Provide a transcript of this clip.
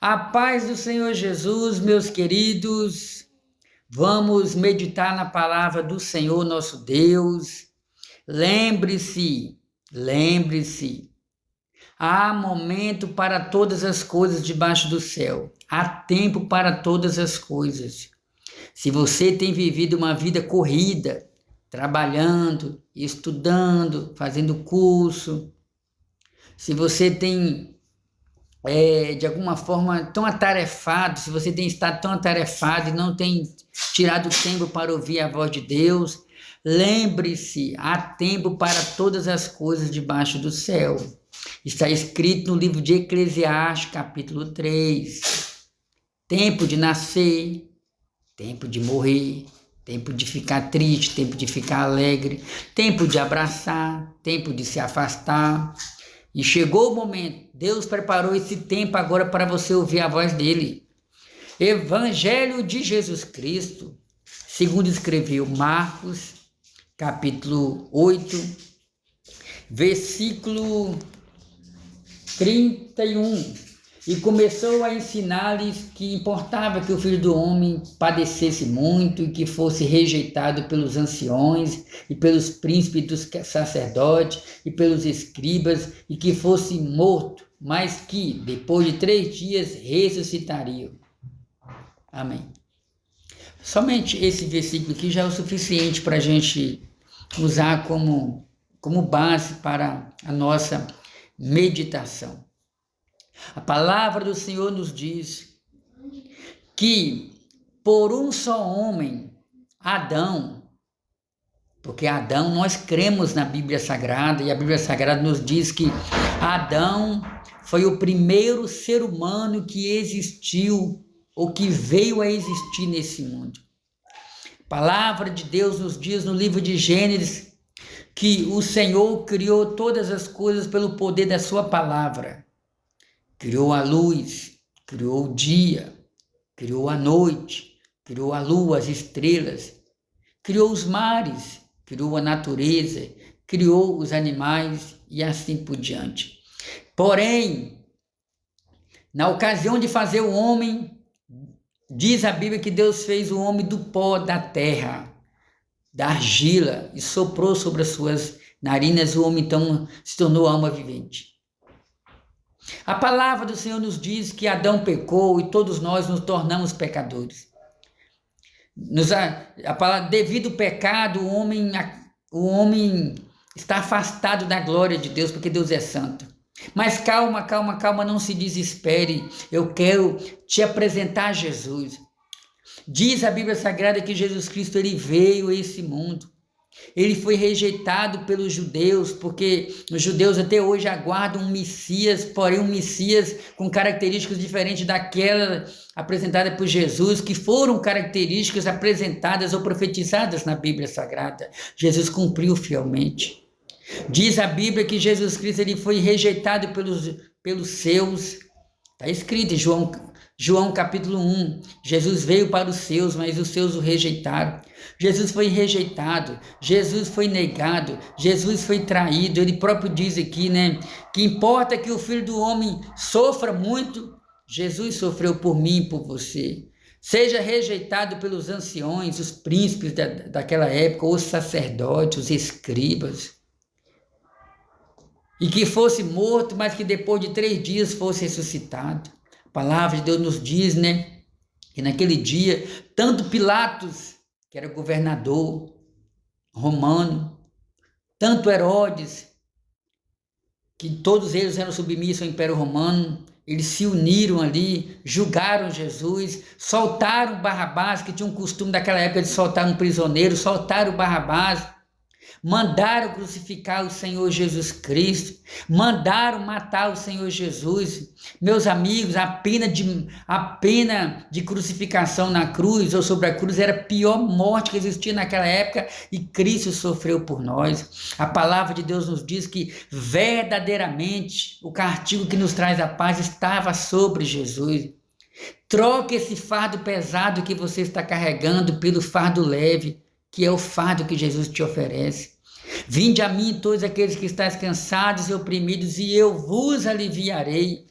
A paz do Senhor Jesus, meus queridos, vamos meditar na palavra do Senhor nosso Deus. Lembre-se, há momento para todas as coisas debaixo do céu, há tempo para todas as coisas. Se você tem vivido uma vida corrida, trabalhando, estudando, fazendo curso, se você tem de alguma forma tão atarefado, se você tem estado tão atarefado e não tem tirado tempo para ouvir a voz de Deus, lembre-se, há tempo para todas as coisas debaixo do céu. Está escrito no livro de Eclesiastes, capítulo 3. Tempo de nascer, tempo de morrer, tempo de ficar triste, tempo de ficar alegre, tempo de abraçar, tempo de se afastar. E chegou o momento, Deus preparou esse tempo agora para você ouvir a voz dele. Evangelho de Jesus Cristo, segundo escreveu Marcos, capítulo 8, versículo 31. E começou a ensinar-lhes que importava que o Filho do Homem padecesse muito e que fosse rejeitado pelos anciões e pelos príncipes dos sacerdotes e pelos escribas e que fosse morto, mas que depois de 3 dias ressuscitaria. Amém. Somente esse versículo aqui já é o suficiente para a gente usar como base para a nossa meditação. A palavra do Senhor nos diz que por um só homem, Adão, porque Adão, nós cremos na Bíblia Sagrada, e a Bíblia Sagrada nos diz que Adão foi o primeiro ser humano que existiu, ou que veio a existir nesse mundo. A palavra de Deus nos diz no livro de Gênesis que o Senhor criou todas as coisas pelo poder da sua palavra. Criou a luz, criou o dia, criou a noite, criou a lua, as estrelas, criou os mares, criou a natureza, criou os animais e assim por diante. Porém, na ocasião de fazer o homem, diz a Bíblia que Deus fez o homem do pó da terra, da argila, e soprou sobre as suas narinas, o homem então se tornou alma vivente. A palavra do Senhor nos diz que Adão pecou e todos nós nos tornamos pecadores. Devido ao pecado, o homem está afastado da glória de Deus, porque Deus é santo. Mas calma, não se desespere. Eu quero te apresentar Jesus. Diz a Bíblia Sagrada que Jesus Cristo ele veio a esse mundo. Ele foi rejeitado pelos judeus, porque os judeus até hoje aguardam um Messias, porém um Messias com características diferentes daquela apresentada por Jesus, que foram características apresentadas ou profetizadas na Bíblia Sagrada. Jesus cumpriu fielmente. Diz a Bíblia que Jesus Cristo ele foi rejeitado pelos seus. Está escrito em João capítulo 1, Jesus veio para os seus, mas os seus o rejeitaram. Jesus foi rejeitado, Jesus foi negado, Jesus foi traído. Ele próprio diz aqui, que importa que o Filho do Homem sofra muito. Jesus sofreu por mim e por você. Seja rejeitado pelos anciões, os príncipes daquela época, os sacerdotes, os escribas. E que fosse morto, mas que depois de 3 dias fosse ressuscitado. A palavra de Deus nos diz, que naquele dia, tanto Pilatos, que era governador romano, tanto Herodes, que todos eles eram submissos ao Império Romano, eles se uniram ali, julgaram Jesus, soltaram Barrabás, que tinha um costume daquela época de soltar um prisioneiro, soltaram Barrabás, mandaram crucificar o Senhor Jesus Cristo, mandaram matar o Senhor Jesus. Meus amigos, a pena de crucificação na cruz ou sobre a cruz era a pior morte que existia naquela época e Cristo sofreu por nós. A palavra de Deus nos diz que verdadeiramente o castigo que nos traz a paz estava sobre Jesus. Troque esse fardo pesado que você está carregando pelo fardo leve, que é o fardo que Jesus te oferece. Vinde a mim todos aqueles que estáis cansados e oprimidos, e eu vos aliviarei.